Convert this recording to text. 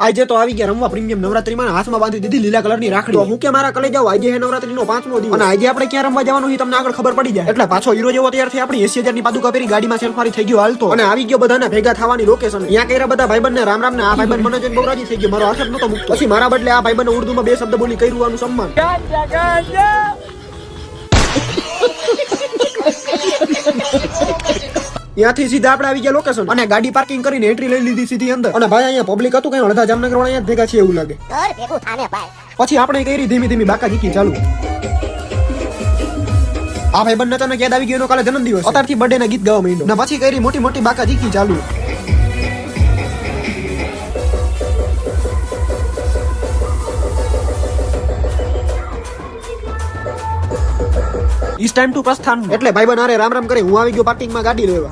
આજે તો આવી ગયા રમવા પ્રીમિયમ નવરાત્રીમાં હાથમાં બાંધી દીધી લીલા કલરની રાખડી. હું કે મારા કલે જાવ, આજે નવરાત્રીનો 5મો દિવસ અને આજે આપણે ક્યાં રમવા જવાનું છે તમને આગળ ખબર પડી જાય. એટલે પાછો હીરો જેવો તૈયાર થઈ આપણી 80,000 ની પાદુકા પહેરી ગાડીમાં સેલ્ફ મારી થઈ ગયો હાલતો અને આવી ગયો બધાને ભેગા થવાની લોકેશન. અહીંયા કર્યા બધા ભાઈબંધને રામ રામ ને આ ભાઈબંધ મને જોઈને બહુ રાજી થઈ ગયો. મારો હાથ જ નતો મૂકતો. પછી મારા બદલે આ ભાઈબંધને ઉર્દુમાં 2 શબ્દ બોલી કર્યું આનું સન્માન. ત્યાંથી સીધા આપણે આવી ગયા લોકેશન અને ગાડી પાર્કિંગ કરીને એન્ટ્રી લઈ લીધી સીધી અંદર. અને ભાઈ અહીંયા પબ્લિક હતું કઈ અડધા જામનગર વાળા અહીંયા ભેગા છે એવું લાગે. પછી આપણે કરી ધીમી ધીમી બાકા જીકી ચાલુ. આ ભાઈ બંને તને યાદ આવી ગયો એનો કાલે જન્મદિવસ, અત્યારથી બર્થડે ના ગીત ગાવા માંડ્યો. ને પછી કરી મોટી મોટી બાકા જીકી ચાલુ. ઇટ્સ ટાઈમ ટુ પ્રસ્થાન. એટલે ભાઈ બનારે રામ રામ કરે હું આવી ગયો પાર્કિંગમાં ગાડી લેવા.